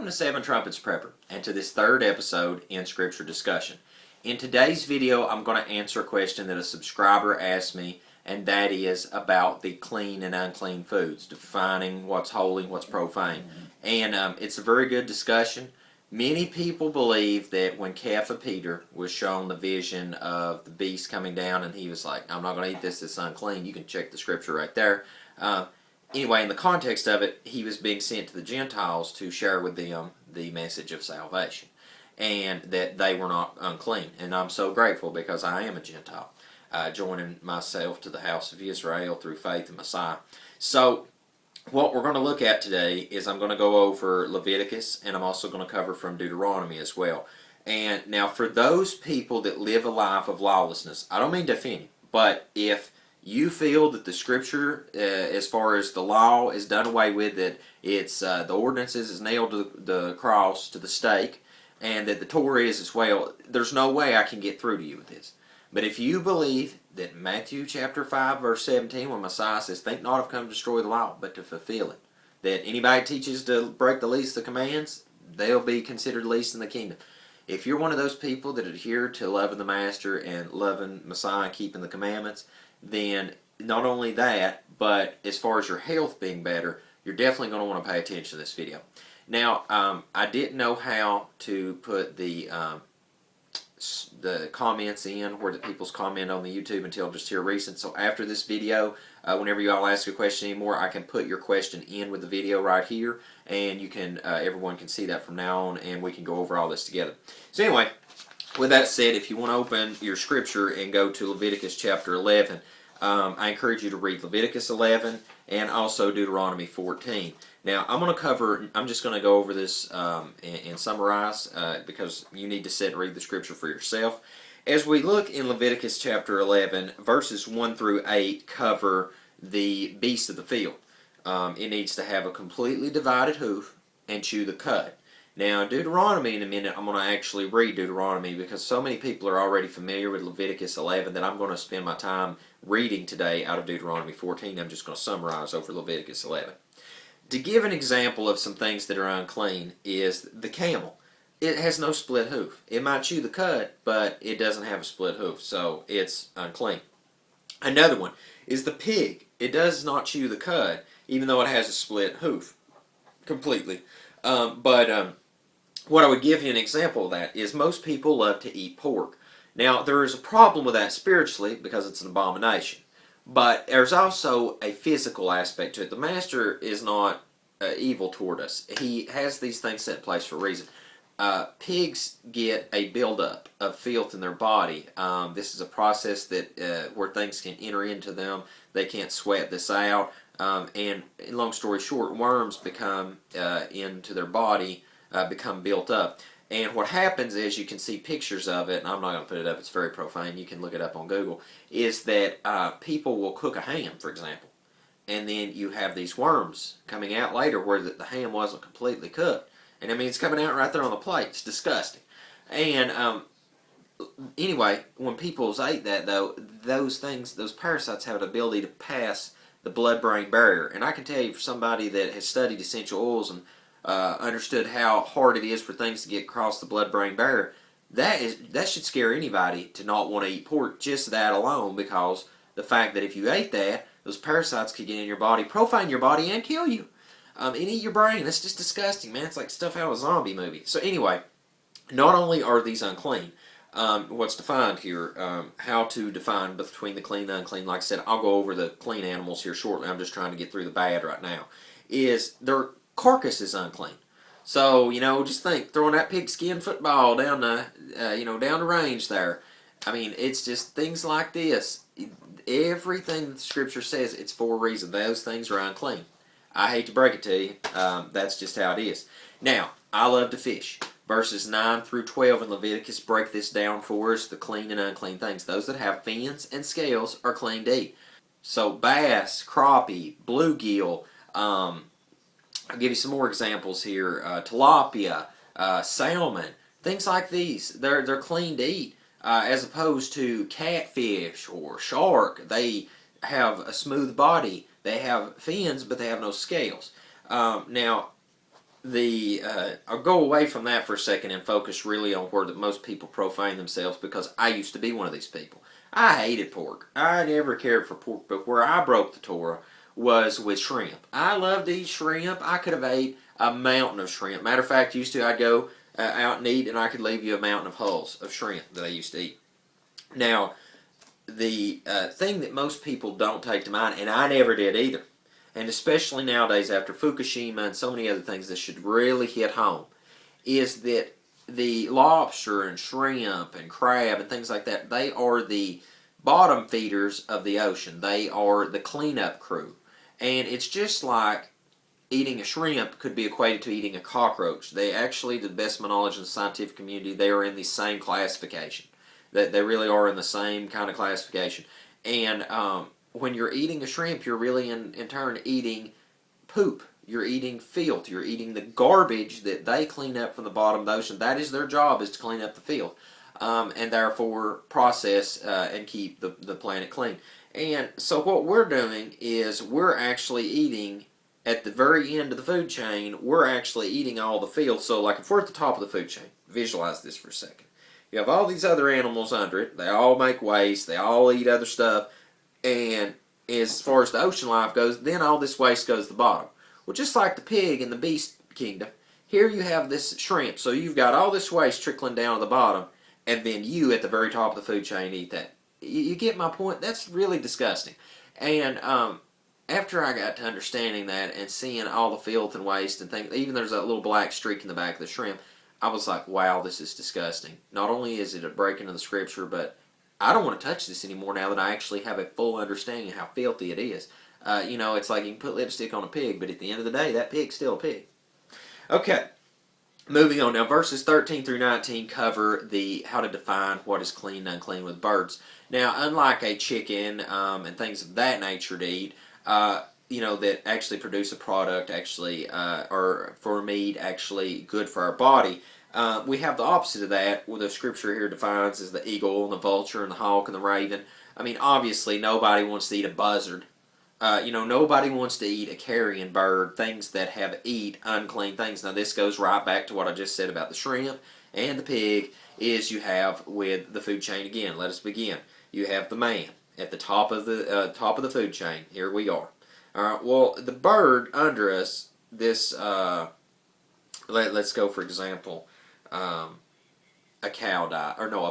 Welcome to Seven Trumpets Prepper and to this third episode in Scripture Discussion. In today's video, I'm going to answer a question that a subscriber asked me, and that is about the clean and unclean foods, defining what's holy, what's profane. And it's a very good discussion. Many people believe that when Kepha Peter was shown the vision of the beast coming down and he was like, I'm not going to eat this, it's unclean. You can check the scripture right there. Anyway, in the context of it, he was being sent to the Gentiles to share with them the message of salvation, and that they were not unclean. And I'm so grateful because I am a Gentile, joining myself to the house of Israel through faith in Messiah. So what we're going to look at today is I'm going to go over Leviticus, and I'm also going to cover from Deuteronomy as well. And now for those people that live a life of lawlessness, I don't mean to offend you, but if you feel that the scripture, as far as the law is done away with, that it's the ordinances is nailed to the cross, to the stake, and that the Torah is as well, there's no way I can get through to you with this. But if you believe that Matthew chapter 5 verse 17, when Messiah says, think not I've come to destroy the law, but to fulfill it, that anybody teaches to break the least of the commands, they'll be considered least in the kingdom. If you're one of those people that adhere to loving the Master and loving Messiah and keeping the commandments, then not only that, but as far as your health being better, you're definitely going to want to pay attention to this video. Now, I didn't know how to put the comments in, where the people's comment on the YouTube, until just here recent. So after this video, whenever you all ask a question anymore, I can put your question in with the video right here, and you can everyone can see that from now on, and we can go over all this together. So anyway, with that said, if you want to open your scripture and go to Leviticus chapter 11, I encourage you to read Leviticus 11 and also Deuteronomy 14. Now, I'm just going to go over this and summarize because you need to sit and read the scripture for yourself. As we look in Leviticus chapter 11, verses 1 through 8 cover the beast of the field. It needs to have a completely divided hoof and chew the cud. Now, Deuteronomy, in a minute, I'm going to actually read Deuteronomy because so many people are already familiar with Leviticus 11 that I'm going to spend my time reading today out of Deuteronomy 14. I'm just going to summarize over Leviticus 11. To give an example of some things that are unclean is the camel. It has no split hoof. It might chew the cud, but it doesn't have a split hoof, so it's unclean. Another one is the pig. It does not chew the cud, even though it has a split hoof completely. What I would give you an example of that is most people love to eat pork. Now, there is a problem with that spiritually because it's an abomination. But there's also a physical aspect to it. The Master is not evil toward us. He has these things set in place for a reason. Pigs get a buildup of filth in their body. This is a process that where things can enter into them. They can't sweat this out. And long story short, worms become into their body, become built up. And what happens is, you can see pictures of it, and I'm not going to put it up, it's very profane, you can look it up on Google, is that people will cook a ham, for example, and then you have these worms coming out later where the ham wasn't completely cooked. And I mean, it's coming out right there on the plate. It's disgusting. And anyway, when people ate that, though, those parasites have an ability to pass the blood-brain barrier. And I can tell you, for somebody that has studied essential oils and understood how hard it is for things to get across the blood-brain barrier, that should scare anybody to not want to eat pork, just that alone, because the fact that if you ate that, those parasites could get in your body, profane your body, and kill you. And eat your brain. That's just disgusting, man. It's like stuff out of a zombie movie. So anyway, not only are these unclean, what's defined here, how to define between the clean and unclean, like I said, I'll go over the clean animals here shortly. I'm just trying to get through the bad right now, is their carcass is unclean. So, just think, throwing that pigskin football down the, down the range there. I mean, it's just things like this. Everything the Scripture says, it's for a reason. Those things are unclean. I hate to break it to you. That's just how it is. Now, I love to fish. Verses 9 through 12 in Leviticus break this down for us, the clean and unclean things. Those that have fins and scales are clean to eat. So, bass, crappie, bluegill, I'll give you some more examples here. Tilapia, salmon, things like these. They're clean to eat, as opposed to catfish or shark. They have a smooth body. They have fins, but they have no scales. Now, I'll go away from that for a second and focus really on where most people profane themselves, because I used to be one of these people. I hated pork. I never cared for pork, but where I broke the Torah was with shrimp. I loved to eat shrimp. I could have ate a mountain of shrimp. Matter of fact, used to I'd go out and eat, and I could leave you a mountain of hulls of shrimp that I used to eat. Now, the thing that most people don't take to mind, and I never did either, and especially nowadays after Fukushima and so many other things that should really hit home, is that the lobster and shrimp and crab and things like that, they are the bottom feeders of the ocean. They are the cleanup crew. And it's just like eating a shrimp could be equated to eating a cockroach. They actually, to the best of my knowledge in the scientific community, they are in the same classification. That they really are in the same kind of classification. And when you're eating a shrimp, you're really in turn eating poop. You're eating filth. You're eating the garbage that they clean up from the bottom of the ocean. That is their job, is to clean up the filth. And therefore process and keep the planet clean. And so what we're doing is we're actually eating, at the very end of the food chain, we're actually eating all the filth. So like if we're at the top of the food chain, visualize this for a second. You have all these other animals under it. They all make waste. They all eat other stuff. And as far as the ocean life goes, then all this waste goes to the bottom. Well, just like the pig in the beast kingdom, here you have this shrimp. So you've got all this waste trickling down to the bottom, and then you at the very top of the food chain eat that. You get my point? That's really disgusting. And after I got to understanding that and seeing all the filth and waste and things, even there's that little black streak in the back of the shrimp, I was like, wow, this is disgusting. Not only is it a breaking of the scripture, but I don't want to touch this anymore now that I actually have a full understanding of how filthy it is. It's like you can put lipstick on a pig, but at the end of the day, that pig's still a pig. Okay, moving on. Now, verses 13 through 19 cover how to define what is clean and unclean with birds. Now, unlike a chicken and things of that nature to eat, that actually produce a product, or for meat, actually good for our body, we have the opposite of that, what the scripture here defines as the eagle and the vulture and the hawk and the raven. I mean, obviously, nobody wants to eat a buzzard. Nobody wants to eat a carrion bird, things that eat unclean things. Now, this goes right back to what I just said about the shrimp and the pig, is you have with the food chain again. Let us begin. You have the man at the top of the food chain. Here we are. All right. Well, the bird under us, this let's go for example, a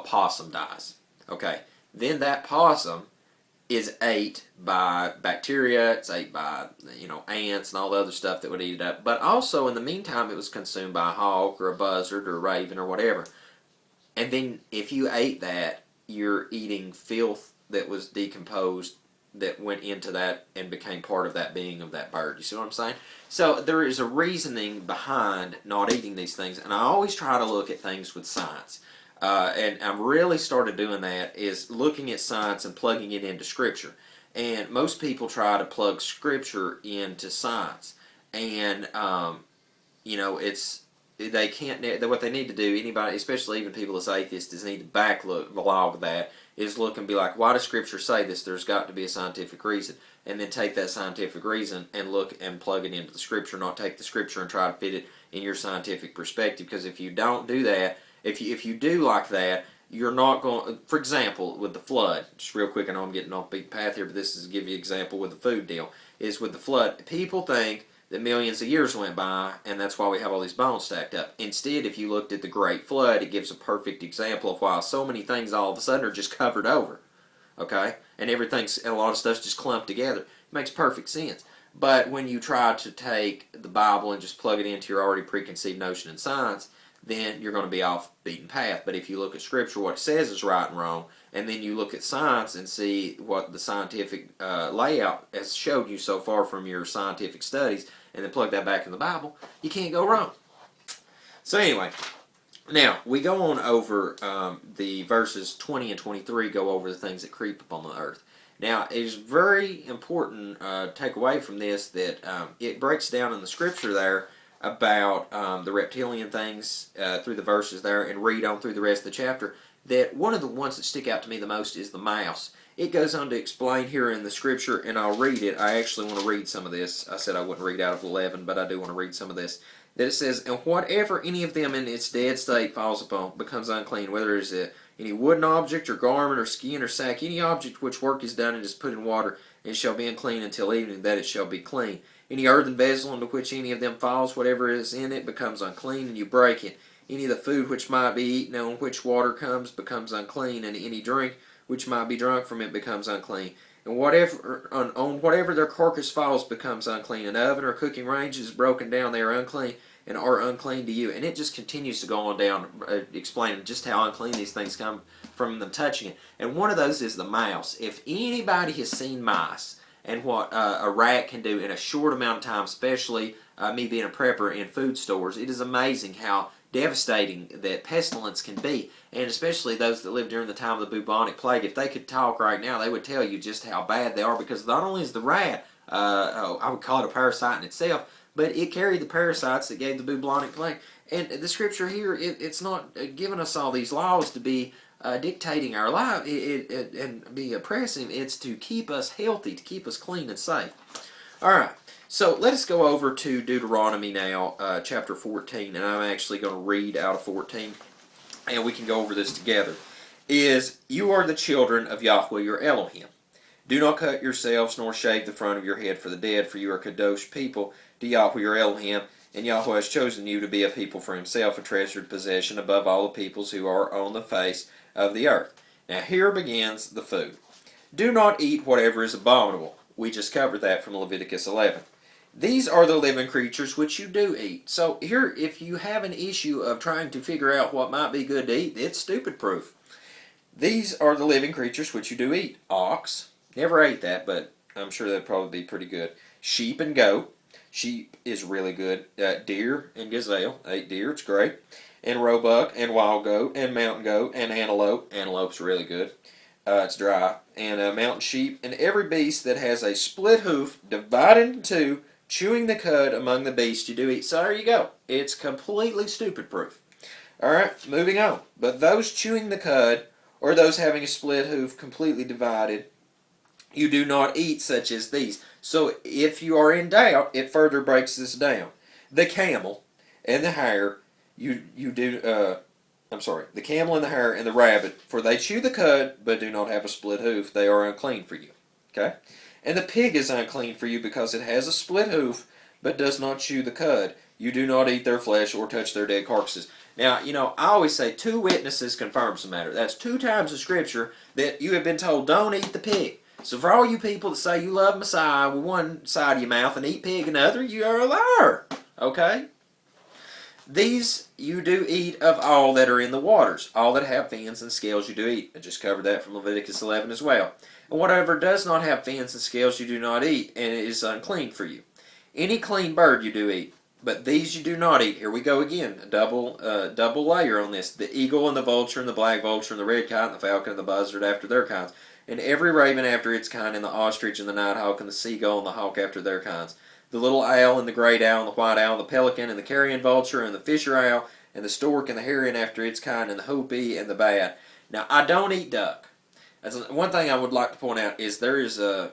possum dies. Okay. Then that possum is ate by bacteria. It's ate by ants and all the other stuff that would eat it up. But also in the meantime, it was consumed by a hawk or a buzzard or a raven or whatever. And then if you ate that, you're eating filth that was decomposed, that went into that and became part of that being of that bird. You see what I'm saying? So there is a reasoning behind not eating these things, and I always try to look at things with science. And I've really started doing that, is looking at science and plugging it into Scripture. And most people try to plug Scripture into science, and they can't. What they need to do, anybody, especially even people that's atheists, is need to backlog that. Is look and be like, why does Scripture say this? There's got to be a scientific reason. And then take that scientific reason and look and plug it into the Scripture, not take the Scripture and try to fit it in your scientific perspective. Because if you don't do that, if you do like that, you're not going. For example, with the flood, just real quick, I know I'm getting off the beaten path here, but this is to give you an example with the food deal. Is with the flood, people think that millions of years went by, and that's why we have all these bones stacked up. Instead, if you looked at the Great Flood, it gives a perfect example of why so many things all of a sudden are just covered over, okay? And a lot of stuff's just clumped together. It makes perfect sense. But when you try to take the Bible and just plug it into your already preconceived notion in science, then you're going to be off the beaten path. But if you look at Scripture, what it says is right and wrong, and then you look at science and see what the scientific layout has showed you so far from your scientific studies, and then plug that back in the Bible, you can't go wrong. So anyway, now we go on over the verses 20 and 23, go over the things that creep upon the earth. Now, it is very important to take away from this that it breaks down in the Scripture there about the reptilian things through the verses there, and read on through the rest of the chapter, that one of the ones that stick out to me the most is the mouse. It goes on to explain here in the Scripture, and I'll read it. I actually want to read some of this. I said I wouldn't read out of 11, but I do want to read some of this. that it says, and whatever any of them in its dead state falls upon becomes unclean, whether it is any wooden object or garment or skin or sack, any object which work is done and is put in water, and it shall be unclean until evening, that it shall be clean. Any earthen vessel into which any of them falls, whatever is in it becomes unclean, and you break it. Any of the food which might be eaten on which water comes becomes unclean, and any drink which might be drunk from it becomes unclean. And whatever on whatever their carcass falls becomes unclean. An oven or cooking range is broken down, they are unclean and are unclean to you. And it just continues to go on down, explaining just how unclean these things come from them touching it. And one of those is the mouse. If anybody has seen mice and what a rat can do in a short amount of time, especially me being a prepper in food stores, it is amazing how devastating that pestilence can be, and especially those that lived during the time of the bubonic plague. If they could talk right now, they would tell you just how bad they are, because not only is the rat, I would call it a parasite in itself, but it carried the parasites that gave the bubonic plague. And the scripture here, it's not giving us all these laws to be dictating our life and be oppressive. It's to keep us healthy, to keep us clean and safe. All right. So let us go over to Deuteronomy now, chapter 14, and I'm actually going to read out of 14, and we can go over this together. You are the children of Yahweh your Elohim. Do not cut yourselves nor shave the front of your head for the dead, for you are kadosh people to Yahweh your Elohim, and Yahweh has chosen you to be a people for himself, a treasured possession above all the peoples who are on the face of the earth. Now here begins the food. Do not eat whatever is abominable. We just covered that from Leviticus 11. These are the living creatures which you do eat. So here, if you have an issue of trying to figure out what might be good to eat, it's stupid proof. These are the living creatures which you do eat. Ox, never ate that, but I'm sure that'd probably be pretty good. Sheep and goat. Sheep is really good. Deer and gazelle. Ate deer, it's great. And roebuck and wild goat and mountain goat and antelope. Antelope's really good. It's dry. And mountain sheep and every beast that has a split hoof divided into two, chewing the cud among the beasts you do eat. So there you go. It's completely stupid proof. Alright, moving on. But those chewing the cud, or those having a split hoof completely divided, you do not eat such as these. So if you are in doubt, it further breaks this down. The camel and the hare, the camel and the hare and the rabbit, for they chew the cud, but do not have a split hoof. They are unclean for you. Okay? And the pig is unclean for you because it has a split hoof, but does not chew the cud. You do not eat their flesh or touch their dead carcasses. Now, I always say 2 witnesses confirms the matter. That's 2 times in Scripture that you have been told, don't eat the pig. So for all you people that say you love Messiah with one side of your mouth and eat pig another, you are a liar. Okay? These you do eat of all that are in the waters. All that have fins and scales you do eat. I just covered that from Leviticus 11 as well. And whatever does not have fins and scales you do not eat, and it is unclean for you. Any clean bird you do eat, but these you do not eat. Here we go again, a double layer on this. The eagle and the vulture and the black vulture and the red kite and the falcon and the buzzard after their kinds. And every raven after its kind, and the ostrich and the nighthawk and the seagull and the hawk after their kinds. The little owl and the great owl and the white owl and the pelican and the carrion vulture and the fisher owl and the stork and the heron after its kind and the hoopie and the bat. Now, I don't eat duck. That's one thing I would like to point out is there is the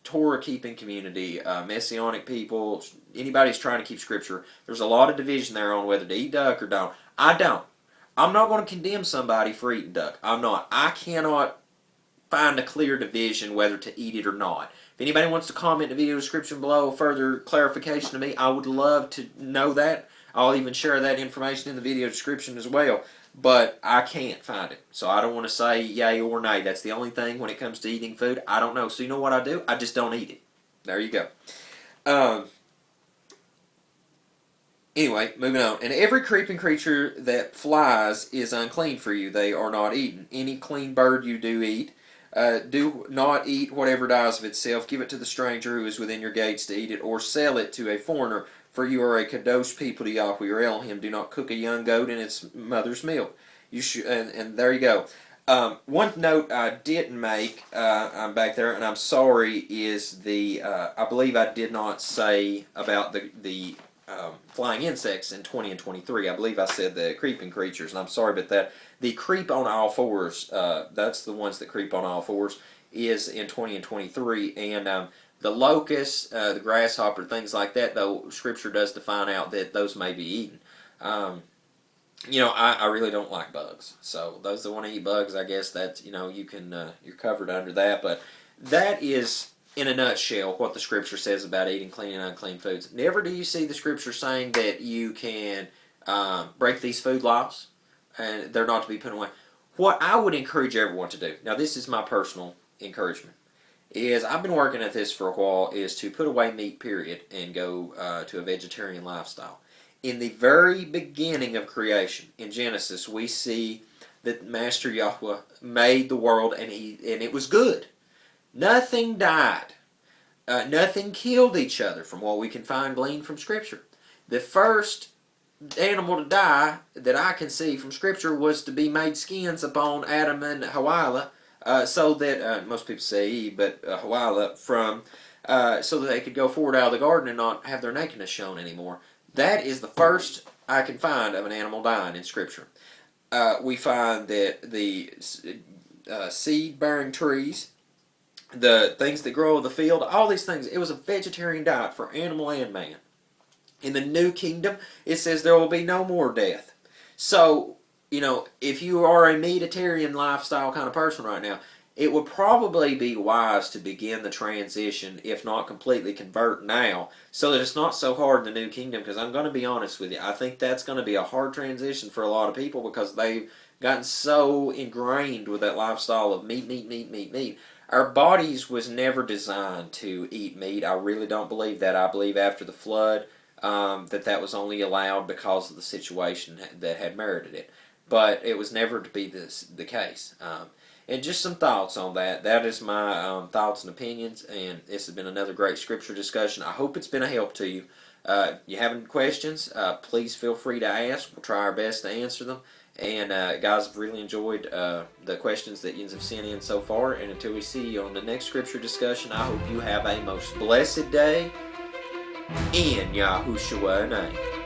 Torah keeping community, Messianic people, anybody who's trying to keep Scripture. There's a lot of division there on whether to eat duck or don't. I don't. I'm not going to condemn somebody for eating duck. I'm not. I cannot find a clear division whether to eat it or not. If anybody wants to comment in the video description below further clarification to me, I would love to know that. I'll even share that information in the video description as well. But I can't find it. So I don't want to say yay or nay. That's the only thing when it comes to eating food. I don't know. So you know what I do? I just don't eat it. There you go. Anyway, moving on. And every creeping creature that flies is unclean for you. They are not eaten. Any clean bird you do eat. Do not eat whatever dies of itself. Give it to the stranger who is within your gates to eat it, or sell it to a foreigner. For you are a kadosh people to Yahweh your Elohim. Do not cook a young goat in its mother's milk. You should, and there you go. One note I didn't make, I'm back there, and I'm sorry, is I believe I did not say about the flying insects in 20 and 23. I believe I said the creeping creatures, and I'm sorry about that. The creep on all fours, that's the ones that creep on all fours, is in 20 and 23, and The locust, the grasshopper, things like that, though, Scripture does define out that those may be eaten. I really don't like bugs. So those that want to eat bugs, I guess that's, you can, you're covered under that. But that is, in a nutshell, what the Scripture says about eating clean and unclean foods. Never do you see the Scripture saying that you can break these food laws and they're not to be put away. What I would encourage everyone to do, now this is my personal encouragement, is I've been working at this for a while, is to put away meat, period, and go to a vegetarian lifestyle. In the very beginning of creation, in Genesis, we see that Master Yahweh made the world and it was good. Nothing died. Nothing killed each other from what we can find gleaned from Scripture. The first animal to die that I can see from Scripture was to be made skins upon Adam and Hawa, so that, most people say Eve, but Hawa, so that they could go forward out of the garden and not have their nakedness shown anymore. That is the first I can find of an animal dying in Scripture. We find that the seed-bearing trees, the things that grow in the field, all these things, it was a vegetarian diet for animal and man. In the New Kingdom, it says there will be no more death. So, if you are a meatitarian lifestyle kind of person right now, it would probably be wise to begin the transition, if not completely convert now, so that it's not so hard in the New Kingdom, because I'm going to be honest with you, I think that's going to be a hard transition for a lot of people because they've gotten so ingrained with that lifestyle of meat. Our bodies was never designed to eat meat. I really don't believe that. I believe after the flood that was only allowed because of the situation that had merited it. But it was never to be the case. And just some thoughts on that. That is my thoughts and opinions, and this has been another great Scripture discussion. I hope it's been a help to you. If you have any questions, please feel free to ask. We'll try our best to answer them. And guys, I've really enjoyed the questions that you have sent in so far. And until we see you on the next Scripture discussion, I hope you have a most blessed day in Yahushua's name.